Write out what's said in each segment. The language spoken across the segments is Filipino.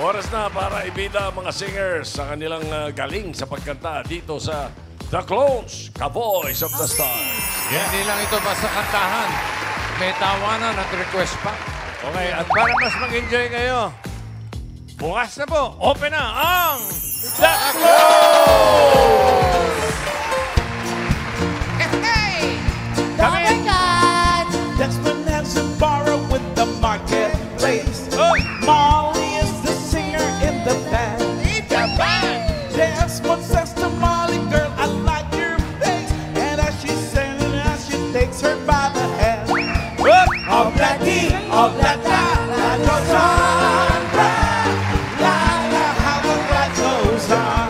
Oras na para ibida ang mga singers sa kanilang galing sa pagkanta dito sa The Clones, Ka-Voice of the Stars. Hindi lang ito basta kantahan. May tawanan at request pa. Okay, at para mas mag-enjoy kayo, bukas na po, open na ang The Clones! Come on! Desmond has a borrow with the marketplace. Molly is the singer in the band. Desmond says to Molly, girl, I like your face. And as she's singing, as she takes her by the hand. Of that D, of that da, that goes on. La, la, how the light goes on.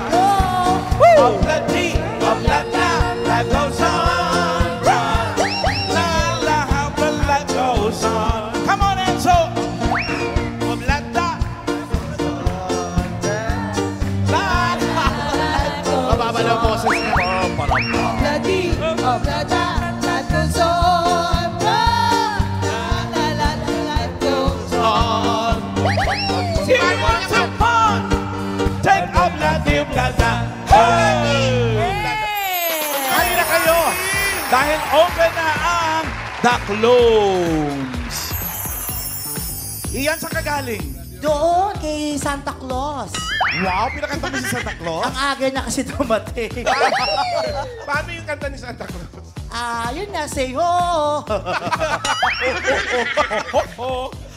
Of that D, of that da, that goes on. Come on, Enzo! Oblata! Mababa na ang boses niya. Obladi, oblada, life goes on. Life goes on. He wants to fun! Take obladi, oblada. Hey! Kaya na kayo! Dahil open na ang The Clones. Iyan sa kagaling. Doon, kay Santa Claus. Wow, pinakanta mo si Santa Claus? Ang aga na kasi dumating. Paano yung kanta ni Santa Claus? Yun na, say ho!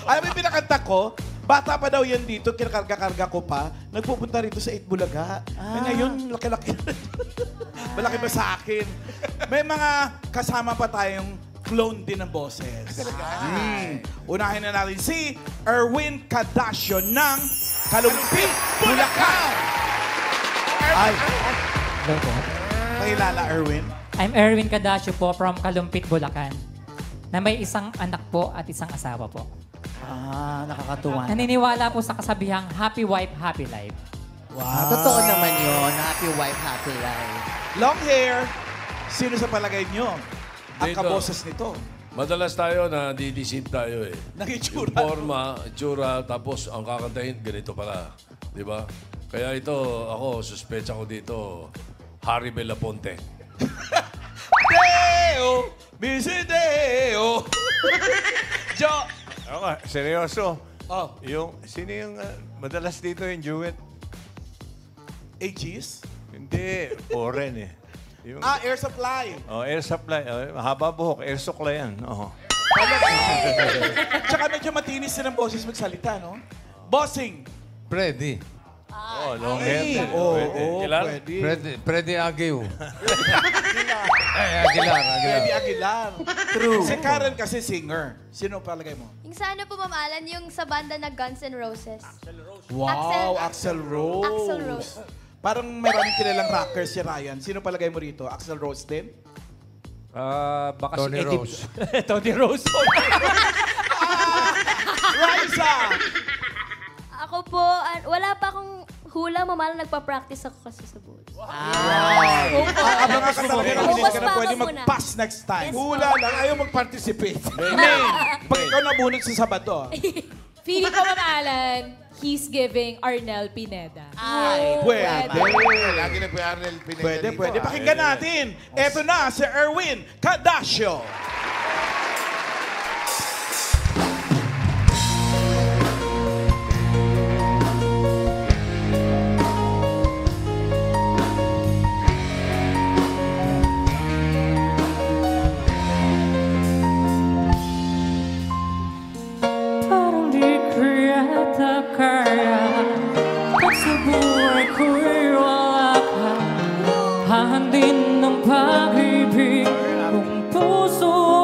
Alam mo yung pinakanta ko? Bata pa daw yan dito, kinakarga-karga ko pa. Nagpupunta rito sa Itbulaga. Ngayon, laki-laki. Malaki ba sa akin? May mga kasama pa tayong clone din ng boses. Unahin na natin si Erwin Cadasio ng Kalumpit, Bulacan. Ay. Pakilala, Erwin. I'm Erwin Cadasio po from Kalumpit, Bulacan, na may isang anak po at isang asawa po. Nakakatuwa. Naniniwala po sa kasabihang happy wife, happy life. Totoo naman yun. Happy wife, happy life. Long hair. Sino sa palagay nyo ang Dito. kaboses nito? Madalas tayo na dideceive tayo eh. Nag-itsura. Yung forma, itsura, tapos ang kakantahin, ganito pala. Di ba? Kaya ito, ako, suspecha ko dito, Harry Belafonte. Deo! Busy Deo! Jo! Okay, seryoso. Oh, Sino yung madalas dito yung duet? AGs? Hindi, foreign eh. Yung, Air Supply. air supply. Mahaba buhok, air supply yan. Tsaka medyo matinis din ang boses magsalita, no? Bossing. Freddy. Long hair. Kilala? Freddy Aguiw. Aguilar. Freddy Aguilar. True. Si Karen kasi singer. Sino palagay mo? Yung sa ano po, Ma'am Alan, yung sa banda na Guns N' Roses. Wow, Axl Rose. Axl Rose. Parang maraming kilalang rockers si Ryan. Sino palagay mo rito? Axl Rose din? Baka Tony si Eddie... Rose. Tony Rose. Raisa! Ako po, wala pa akong hula, Ma'am Alan, nagpa-practice ako kasi sa boots. Abangan ka talaga ng Focus minute ka na pa pwede ako muna. mag-pass next time. Yes, Hula lang, ayaw mag-participate. Pag ikaw nabunod sa Sabado. Feeling ko, Ma'am Alan, he's giving Arnel Pineda. Pwede. Lagi na po yung Arnel Pineda Pwede, dito, pwede. ah. Pakinggan natin. Eto na, si Erwin Cadasio. Parang di ko yata kaya pag sa buhay ko'y wala ka. Hahandin ng pag-ibig kung puso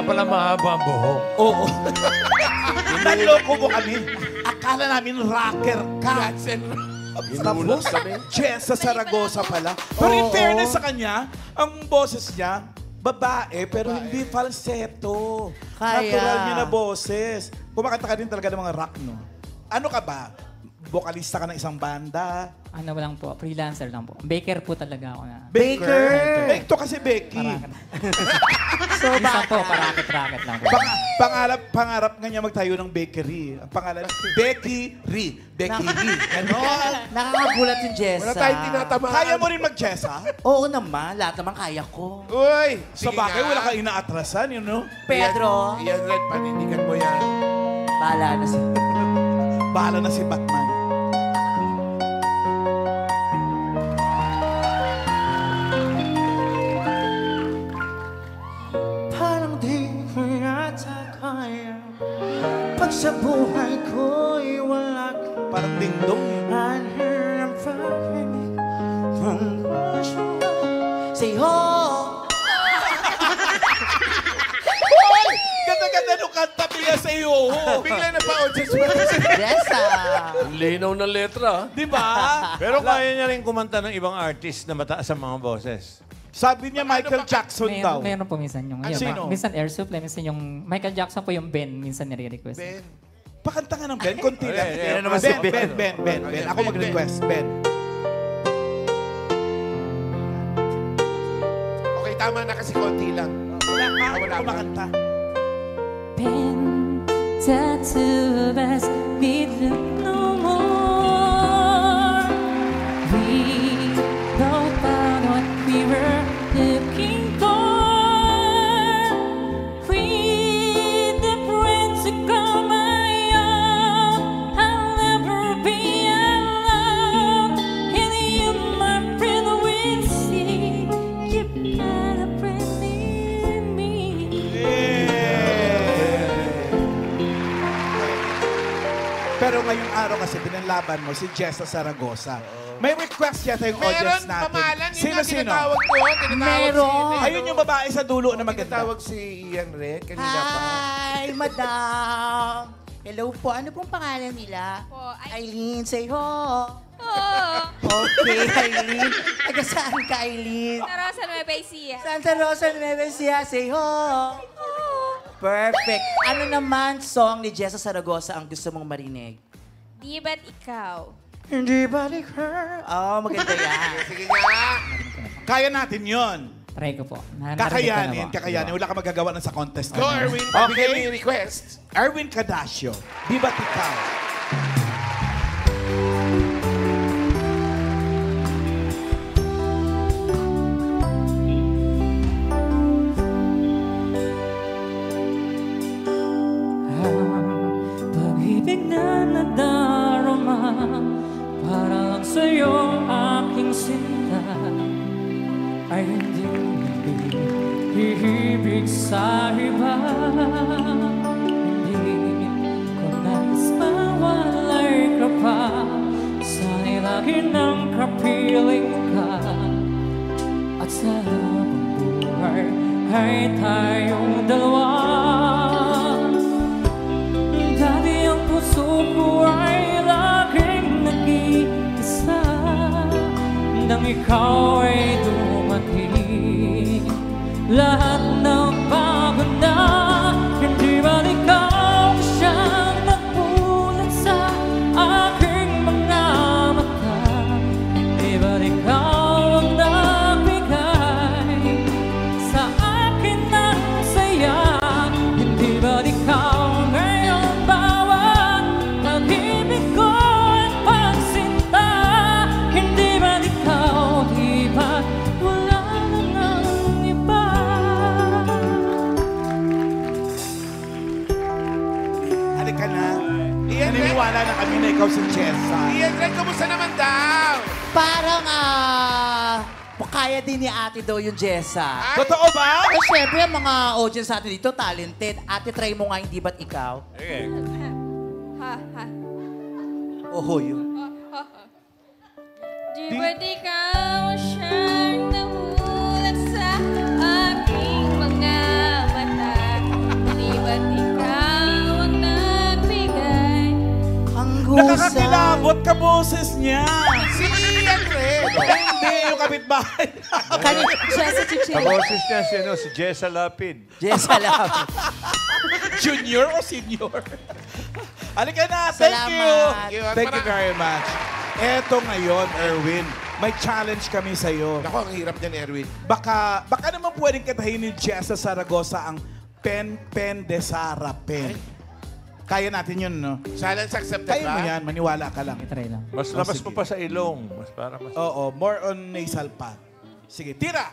Kaya pala mahaba ang buhok. Oo. Naloko mo kami. Akala namin rocker ka. Tapos, Jessa Saragosa pala. Pero in fairness sa kanya, ang boses niya, babae, pero hindi falsetto. Kaya. Natural niya na boses. Kumakanta ka din talaga ng mga rock, no? Ano ka ba? Vokalista ka ng isang banda? Ano lang po, freelancer lang po. Baker po talaga ako na. Baker! Ito kasi Becky. So, minsan po, parakit-rakit lang po. Pangarap nga niya magtayo ng bakery. Ang pangalan, Becky Ri. Becky Ri. Ganon. Nakakagulat yung Jessa. Wala tayong tinatamaan. Kaya mo rin mag-Jessa? Oo naman, lahat naman kaya ko. Uy! Sa bagay, wala kang inaatrasan, you know? Pedro, Yan, Red, panindigan mo yan. bahala na si... Bahala na si Batman. Parang di ko yata kaya pag sa buhay ko'y wala ka. Parang dingdong. Anhirap pakinig ng puso. Say ho! Ganda-ganda nung kanta niya sa iyo. Bigla na pa on sa Jessa! Ang linaw ng letra. Di ba? Pero kaya niya rin kumanta ng ibang artist na mataas ang mga boses. Sabi niya Michael Jackson daw. Meron po minsan yung... Sino? Minsan Air Supply, minsan yung... Michael Jackson po yung Ben, minsan nire-request. Ben. Pakanta nga ng Ben, konti lang. Yan naman si Ben. Ben. Ako mag-request, Ben. Okay, tama na kasi konti lang. Wala ka makanta. Ben, tattoo of us, need look no more. We both found what we were looking for. With the friends who call my own, I'll never be alone. And you, my friend, will see you've got a friend in me. Pero ngayong araw kasi pinanlaban mo si Jessa Saragosa. May request yata yung audience Meron, natin. pamalan. Yun Sino? ang tinatawag ko. Meron. Ayun yung babae sa dulo na maganda. Tinatawag si Ian Red kanina pa. Hi, madam! Hello po. Ano pong pangalan nila? Po, Eileen, say ho! Oo. Okay, Eileen. Taga saan ka, Eileen? Sa Rosa Nueva Ecija. Santa Rosa, Nueva Ecija, say ho! Perfect. Ano naman song ni Jessa Saragosa ang gusto mong marinig? Di ba't ikaw? Hindi balik her. Oh, maganda yan. Sige nga. Kaya natin yon. Try ko po. Kakayanin. Diba? Wala ka magagawa ng sa contest. Go, na. Erwin. Bigyan mo Okay. yung request. Erwin Cadasio. Di ba't ikaw? Pag-ibig na nadarama para lang sa'yo aking sinta ay hindi hihibig sa iba. Hindi ko nais mawalay ka pa sa nilagi ng kapiling ka at sa habang buhay ay tayong dalawa. Dati ang puso ko ay laging nag-iisa nang ikaw ay dumating. Lahat ng bago na, hindi ba ikaw siyang nagbulat sa aking mga mata? Hindi ba ikaw ang nagbigay sa akin ng saya? Hindi ba ikaw ngayon bawat pag-ibig ko at pagsinta? Hindi ba ikaw, di ba wala nang iba? Halika na. Ian Red. Naniniwala na kami na ikaw si Jessa. Ian Red, kamusta naman daw? Parang, kaya din ni ate daw yung Jessa. Totoo ba? Eh, syempre, ang mga audience natin dito, talented. Ate, try mo nga, hindi ba't ikaw? Okay. Ha, ha. Oho, yun. Di ba't ikaw siyang namulat sa aking mga mata? Lambot ka boses niya. Si Ian Red. Hindi, yung kapitbahay. Jessa Chichi. Kaboses niya si Jessa Lapid. Jessa lang. Junior o senior? Halika na. Thank you. Salamat. Thank you very much. Eto ngayon, Erwin, may challenge kami sa'yo. Ako, ang hirap niyan, Erwin. Baka naman pwedeng katahin ni Jessa Zaragoza ang Pen de Sara Pen. Kaya natin yun, no? Challenge accepted Kaya ba? mo yan, maniwala ka lang. Try lang. Mas labas mo pa sa ilong. Mas Oo, more on nasal pa. Sige, tira!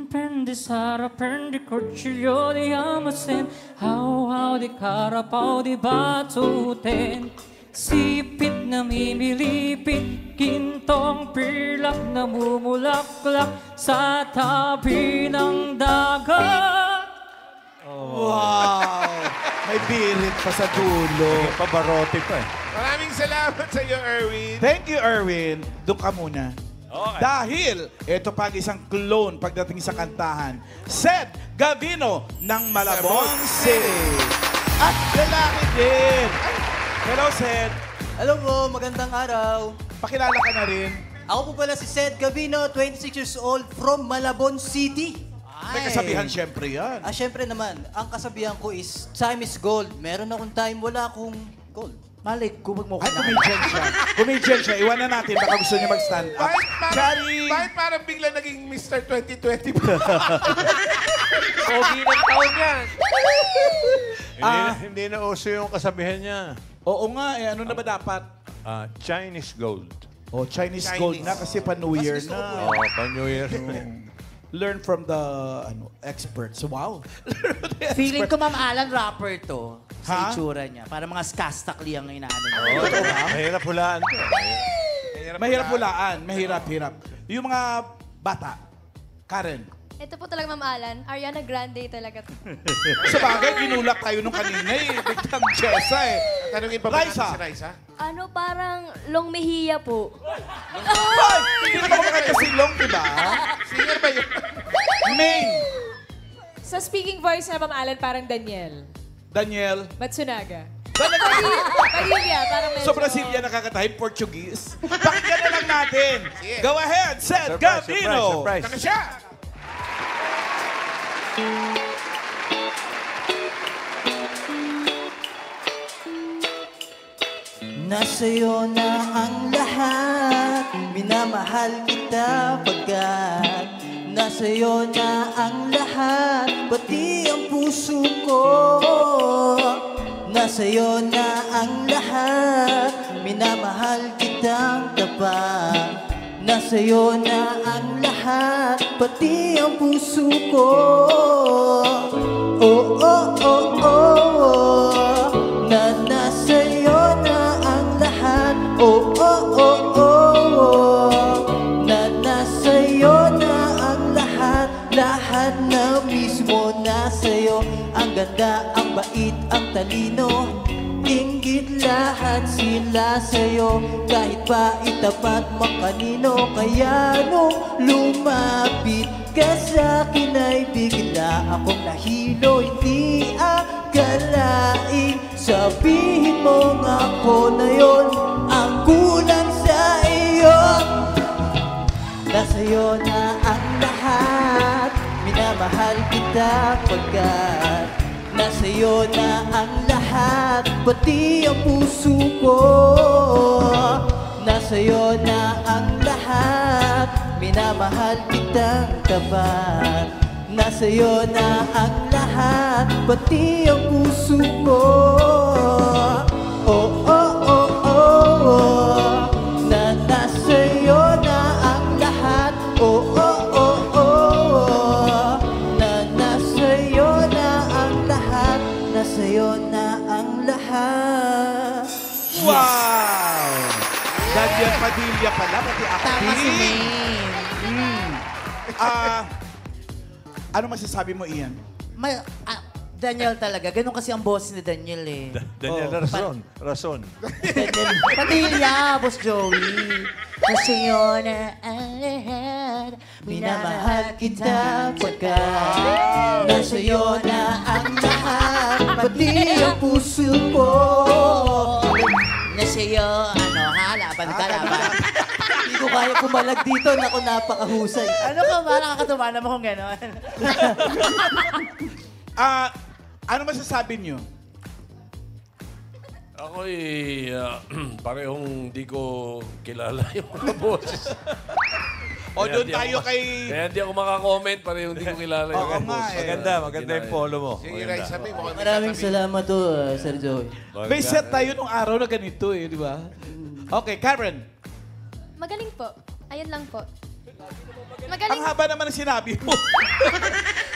Pen di Sara, pen di Corchillo di Amasen, how di Carapao di Batuten. Sipit na mimilipit, gintong pilak na mumulaklak sa tabi ng dagat. Wow! May birit pa sa dulo. pabarote pa eh. Maraming salamat sa iyo, Erwin. Thank you, Erwin. Doon ka muna. Okay. Dahil ito pag isang clone pagdating sa kantahan, Sed Gavino ng Malabon City. At lalaki din. Hello, Sed. Hello po, magandang araw. Pakilala ka na rin. Ako po pala si Seth Gavino, 26 years old, from Malabon City. May kasabihan syempre yan. Syempre naman, ang kasabihan ko is, time is gold. Meron akong time, wala akong gold. Malik, kumag mo Ay, comedian siya. Comedian siya. Iwanan natin. Baka gusto niya mag-stand up. Bakit parang bigla naging Mr. 2020? Pogi ng taon yan. Hindi na uso yung kasabihan niya. Oo nga, ano na ba dapat? Chinese gold. Chinese gold na kasi pa New Year na. Pa-New Year. Learn from the experts. Wow. Feeling ko, Ma'am Alan, rapper to. Ha? Sa itsura niya. Para mga skastakli ang inaano niya. Mahirap hulaan to. Mahirap hulaan. Mahirap. Yung mga bata. Karen. Ito po talaga, Ma'am Alan. Ariana Grande talaga. Sa bagay, ginulat tayo nung kanina eh. Biglang Jessa eh. Tanungin pa ba natin Raisa. si Raisa? Ano, parang Long Mejia po. Ay! Hindi naman kumaganda si Long, diba? Singer ba yun? Main. Sa speaking voice na Ma'am Alan, parang Daniel. Daniel. Matsunaga. Talaga. Padilla, parang medyo... So, Brasilia nakakatahin Portuguese. Pakinggan na lang natin. Sige. Go ahead, Seth Gavino. Surprise. Saka siya! Nasa'yo na ang lahat, minamahal kita pagkat nasa'yo na ang lahat, pati ang puso ko. Nasa'yo na ang lahat, minamahal kitang tapat. Nasa'yo na ang lahat, pati ang puso ko. Oh, oh, oh, oh, na nasa'yo na ang lahat. Oh, oh, oh, oh, na nasa'yo na ang lahat. Lahat na mismo nasa'yo. Ang ganda, ang bait, ang talino. Inggit lahat sila sa'yo. Kahit pa itapat makanino. Kaya nung lumapit ka sa'kin ay bigla akong nahilo. Hindi akalaing sabihin mo nga ako na yon ang kulang sa iyo. Nasa'yo na ang lahat, minamahal kita pagkat nasa'yo na ang lahat, pati ang puso ko. Nasa'yo na ang lahat, minamahal kitang tapat. Nasa'yo na ang lahat, pati ang puso ko. Oh, oh, oh, oh, oh, na nasa'yo na ang lahat. Oh, oh, oh, oh, na nasa'yo na ang lahat. Nasa'yo na ang lahat. Wow! Daniel Padilla pala, pati acting. Tama si Maine. Ano masasabi mo, Ian? Daniel talaga. Ganun kasi ang boss ni Daniel eh. Daniel Rason. Daniel. Padilla, Boss Joey. Nasa'yo na ang lahat. Minamahal kita pagkat nasa'yo na ang lahat, pati ang puso ko. Nasa'yo, ko kaya pumalag dito. Naku, napakahusay. Ano ka ba? Nakakatuwa naman kung gano'n. Ano masasabi niyo? Ako parehong di ko kilala yung mga boses. O doon tayo kay... Kaya hindi ako makakomment, parehong di ko kilala yung Oo mga nga boses. eh. Maganda yung polo mo. Sige, Ray, sabi mo. Maraming salamat to, Sir Joey. May set tayo nung araw na ganito eh, di ba? Okay, Karen. Magaling po. Ayun lang po. Ang Magaling. haba naman ang sinabi mo.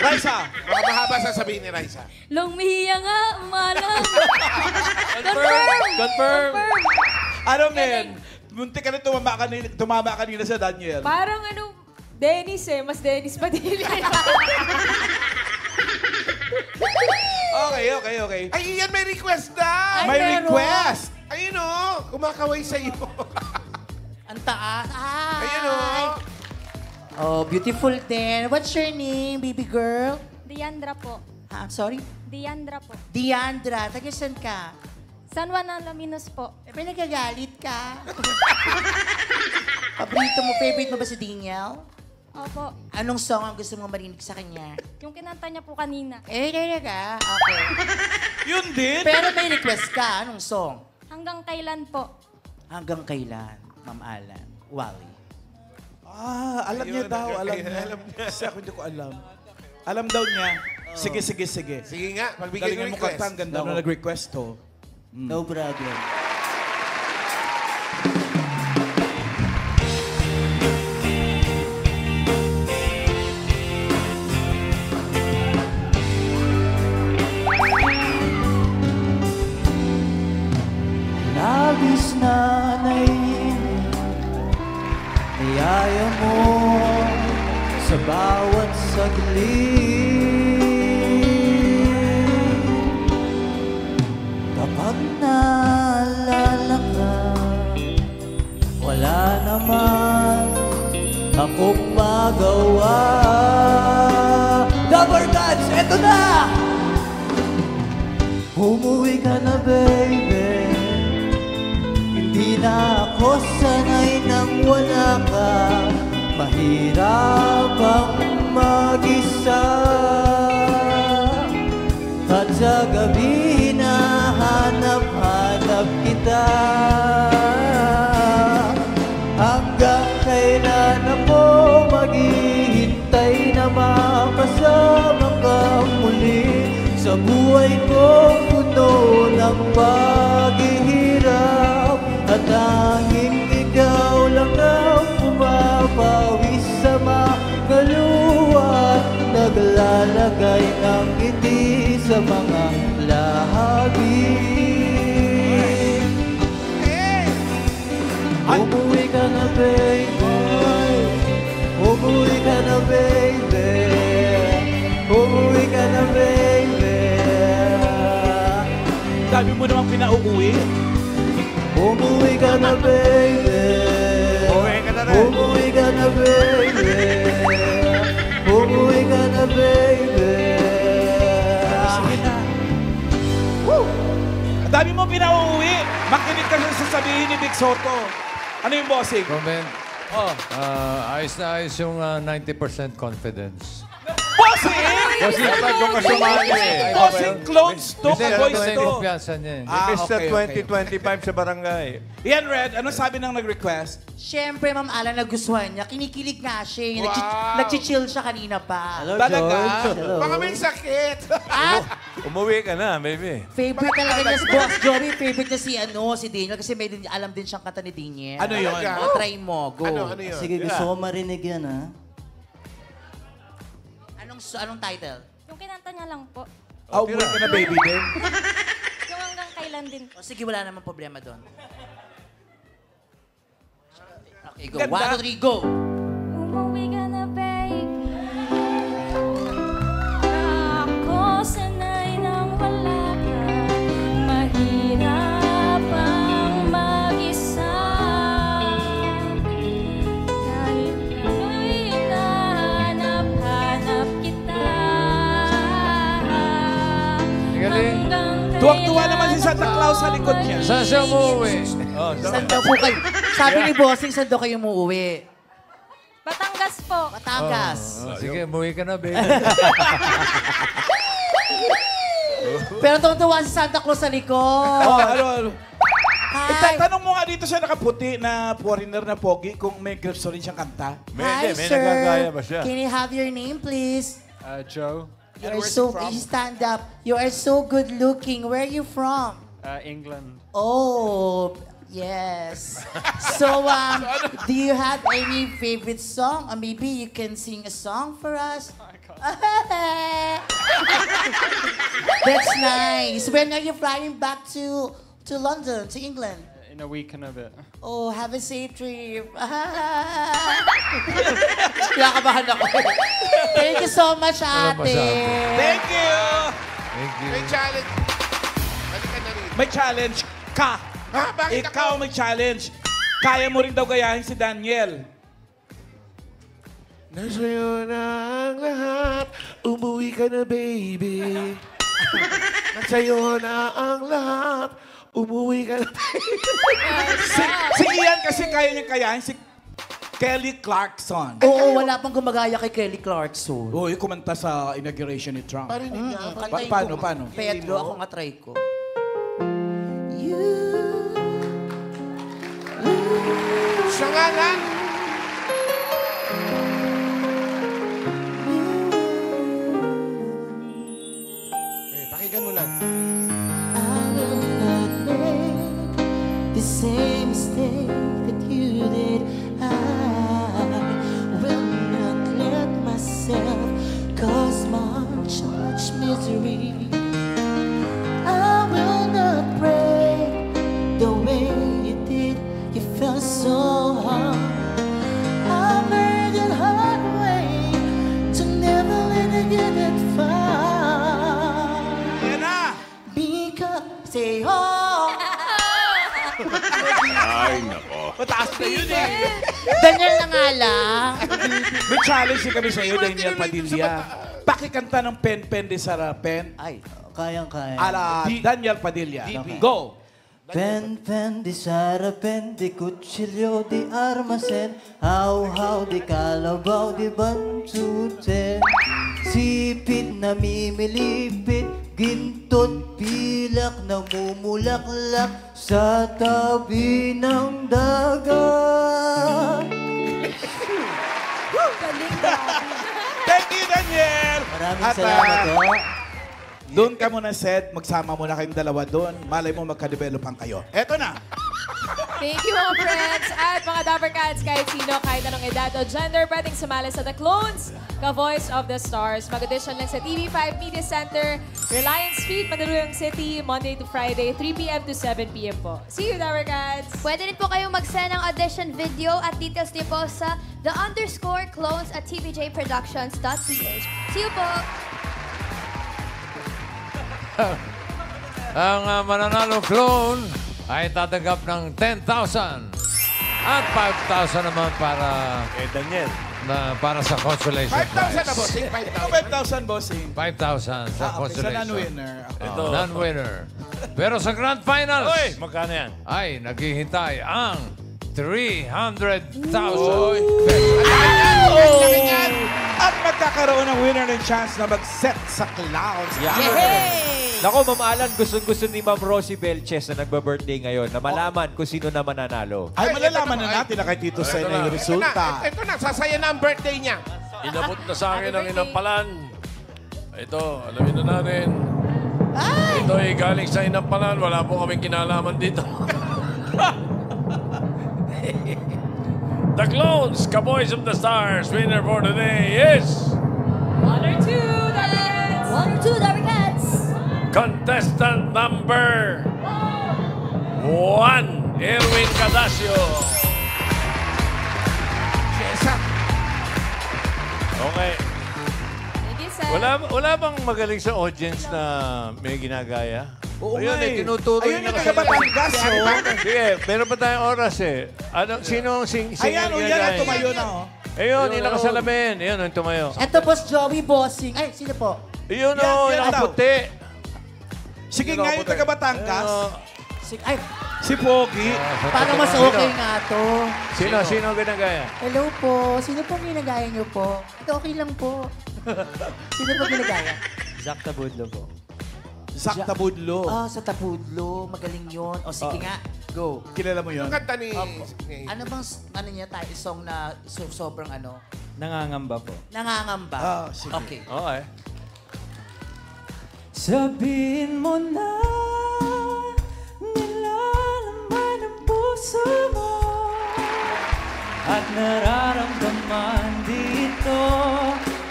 Raisa. Baka mahaba sasabihin ni Raisa. Long mihiya nga, umalang. Confirm! Ano, men? Munti ka na tumama kanina sa Daniel. Parang Dennis eh. Mas Dennis pa din. Okay. Ay, Ian, may request na! May request. Ayun o, kumakaway sa iyo. Ang taas. Ayun o. Oh, beautiful din. What's your name, baby girl? Diandra po. I'm sorry? Diandra po. Diandra. Taga-san ka? San Juan ng Laminos po. May nagagalit ka. Favorite mo ba si Daniel? Opo. Anong song ang gusto mong marinig sa kanya? Yung kinanta niya po kanina. Talaga? Okay. Yun din. Pero may request ka. Anong song? Hanggang kailan po? Hanggang kailan, Ma'am Alan? Wally. Alam niya daw. Alam niya. Kasi ako hindi ko alam. Alam daw niya. Sige. Sige nga, pagbigay Galingan ng mo request. kanta. Ang ganda na nag-request to. No problem. Labis na naiinip niyaya mo sa bawat saglit. Kapag naalala ka, wala naman akong magawa. Double Dutch, eto na! Umuwi ka na, baby. Hindi na ako sanay nang wala ka. Mahirap ang mag-isa. At sa gabi hinahanap-hanap kita. Hanggang kailan ako maghihintay na makasama ka muli sa buhay kong puno ng paghihirap. At tanging ikaw lang ang pumapawis sa mga luha, naglalagay ng ngiti sa mga labi. Umuwi ka na, baby. Umuwi ka na, baby. Umuwi ka na, baby. Dami mo namang pinauuwi. Umuwi ka na, baby. Umuwi ka na rin. Umuwi ka na, baby. Umuwi ka na, baby. Sige na. Woo! Ang dami mo pinauuwi. Makinig ka sa sasabihin ni Big Soto. Ano yung bossing? Comment. Oh. Ayos na ayos yung 90% confidence. Bossing! Kasi dapat kung kasumali eh. Bossing clones to, Hindi, boys dapat yung to. kumpiyansa niya eh. Mr. 2025 sa barangay. Yan, Red. Ano sabi ng nag-request? Siyempre, Ma'am Alan, nagustuhan niya. Kinikilig nga siya. Nag-chill siya kanina pa. Hello, Talaga? George. Hello. Baka may sakit. At Umuwi ka na, baby. favorite talaga niya si Boss Joey. Favorite niya si Daniel. Kasi may alam din siyang kanta ni Daniel. Ano yun? O, try mo. Go. Ano yun? Sige, gusto ko marinig yan, ha? Anong title? Yung kinanta niya lang po. Umuwi ka na, baby din. Yung hanggang kailan din. O sige, wala namang problema doon. Okay, go. Ganda. 1, 2, 3, go! Umuwi ka na, babe. Ako sanay nang wala ka. Mahirap ang mag-isa. Dahil hinahanap-hanap kita. Galing. Hanggang Tuwang-tuwa naman si Santa Claus sa likod niya. Saan siya umuwi? Saan daw po kayo? Sabi ni Bossing, saan daw kayo umuwi? Batangas po. Batangas. Sige, umuwi ka na, baby. Pero tuwa si Santa Claus sa likod. ano? Hi. Tanong mo nga dito siya nakaputi na foreigner na pogi kung may gusto rin siyang kanta. Hi, may sir. nagagaya ba siya? Can I have your name, please? Joe, You are so, you stand up. You are so good looking. Where are you from? England. Oh, yes. So, do you have any favorite song? Or maybe you can sing a song for us? That's nice. When are you flying back to London, to England? In a week and a bit. Oh, have a safe trip. Kinakabahan ako. Thank you so much, ate. Thank you! Thank you. May challenge. Balik ka na rin. May challenge ka. Ha? Bakit Ikaw may challenge. Kaya mo rin daw gayahin si Daniel. Nasa'yo na ang lahat, umuwi ka na, baby. Nasa'yo na ang lahat, umuwi ka na, baby. Si Ian kasi kaya niyang kayahin si Kelly Clarkson. Oo, wala pang gumagaya kay Kelly Clarkson. Oo, kumanta sa inauguration ni Trump. Parinig niya. Paano? Pedro, ako nga try ko. Siya nga lang. Pakinggan mo lang. I will not make the same mistake that you did. I will not let myself cause much misery. I will not break the way you did. You felt so hard. I learned the hard way to never let it get that far. Yan na! Because say oh. Ay, nako. Mataas na yun eh. Daniel na nga lang. May challenge din kami sa iyo, Daniel Padilla. Pakikanta ng Pen de Sarapen. Ay, kayang-kaya. Ala Daniel Padilla. Go! Pen, pen, di sarapen, di kutsilyo, di armasen, haw-haw, di kalabaw, di bantuten. Sipit na mimilipit, gintot, pilak, namumulaklak sa tabi ng dagat. Thank you, Daniel! Maraming salamat po. Doon ka muna, Seth. Magsama muna kayong dalawa doon. Malay mo magka-developan kayo. Eto na! Thank you mga friends at mga Dapper Cats. Kahit sino, kahit anong edad o gender, pwedeng sumali sa The Clones, Ka-Voice of the Stars. Mag-audition lang sa TV5 Media Center, Reliance Street, Mandaluyong City, Monday to Friday, 3 p.m. to 7 p.m. po. See you, Dapper Cats! Pwede rin po kayong mag-send ng audition video at details niyo po sa _clones@tvjproductions.ph. See you po! Ang mananalo clone ay tatanggap ng 10,000 at 5,000 naman para Daniel. para sa consolation 5,000 na, prize. bossing. 5,000, bossing. 5,000 sa Okay, sa consolation. non-winner. Ito. Non-winner. Pero sa grand finals, Magkano yan? ay naghihintay ang 300,000 At magkakaroon ng winner ng chance na mag-set sa clouds. Nako, Ma'am Alan, gusto ni Ma'am Rosie Belches na nagba-birthday ngayon na malaman kung sino na mananalo. Ay, malalaman na natin na kay Tito Sen na yung resulta. Ito na, sasaya na ang birthday niya. Inabot na sa akin ang inampalan. Ito, alamin na natin. Ito ay galing sa inampalan. Wala po kaming kinalaman dito. The Clones, Ka-Boys of the Stars, winner for today is... 1 or 2, Dapper Cats! 1 or 2, Dapper Cats! Contestant number 1, Erwin Cadasio. Okay. Thank you, Seth. Wala bang magaling sa audience na may ginagaya? Oo Ayun nga eh, tinutuloy Ayun na yung kasi. taga-Batangas, oh. Sige, meron pa tayong oras eh. Sino ang singer Ayan, yan ang tumayo na, oh. Ayun, yung nakasalamin. Ayun, yung tumayo. Eto, Boss Joey Bossing. Ay, sino po? Ayun, Yan, oh, yan nakaputi. Sige nga yung taga-Batangas. Ay, Si Pogi. Para mas okay nga to. Sino ginagaya? Hello po. Sino po ginagaya niyo po? Ito okay lang po. Sino po ginagaya? Zack Tabudlo po. Zack Tabudlo. Ah, sa Tabudlo. Magaling yun. O sige nga, go. Kilala mo yun? Yung kanta ni... Ano bang, ano niya tayo, song na sobrang ano? Nangangamba po. Nangangamba. Ah, sige. Okay. Okay. Sabihin mo na nilalaman ang puso mo at nararamdaman dito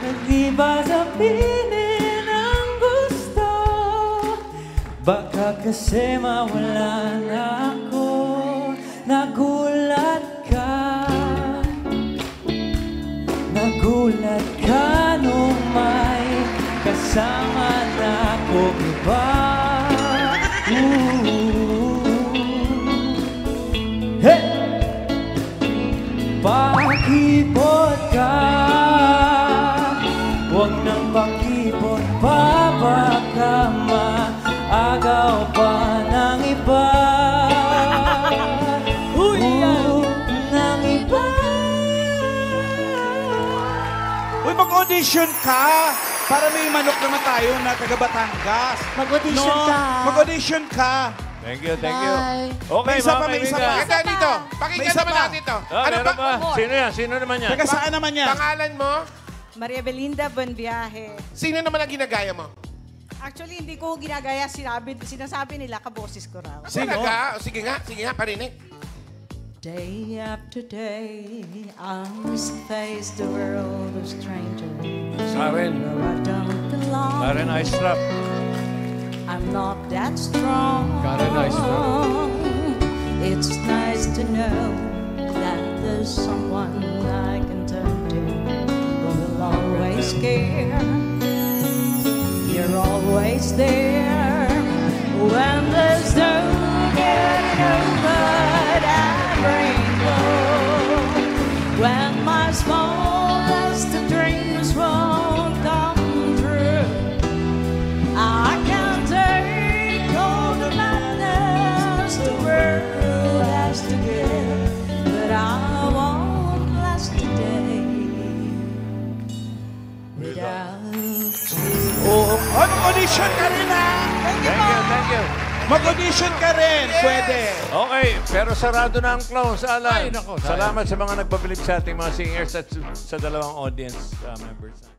na di ba sabihin ang gusto. Baka kasi mawala na ako, nagulat ka. Nagulat ka nung may kasama na akong iba. Hey! Pakipot ka, huwag nang pakipot pa, baka maagaw pa ng iba. Ng iba. Uy, mag-audition ka! Para may manok naman tayo na taga Batangas. Mag-audition ka. Mag-audition ka. Thank you, thank you. Bye. Okay, May isa mga pa, may isa kaibigan. pa. Pakita dito. May Pakinggan isa naman pa. natin to. Ah, Ano meron ba? pa? Sino yan? Sino naman yan? Taga saan naman yan? Pangalan mo? Maria Belinda Bonviaje. Sino naman ang ginagaya mo? Actually, hindi ko ginagaya. Sinasabi nila, kaboses ko raw. Sino? Talaga? Sige nga, parinig. Day after day, I must face the world of strangers. Karen. Where I don't belong. Karen Ice Trap. I'm not that strong. Karen Ice Trap. It's nice to know that there's someone I can turn to who will always care. You're always there when there's no getting over that rainbow. When my smallest dreams won't come true, I can take all the madness the world has to give, but I won't last a day without you. Oo. Oh, mag-audition ka rin ha! Thank you, thank you. Mag-audition ka rin. Pwede. Okay, pero sarado na ang close, Alan. Salamat sa mga nagpabilib sa ating mga singers at sa dalawang audience members.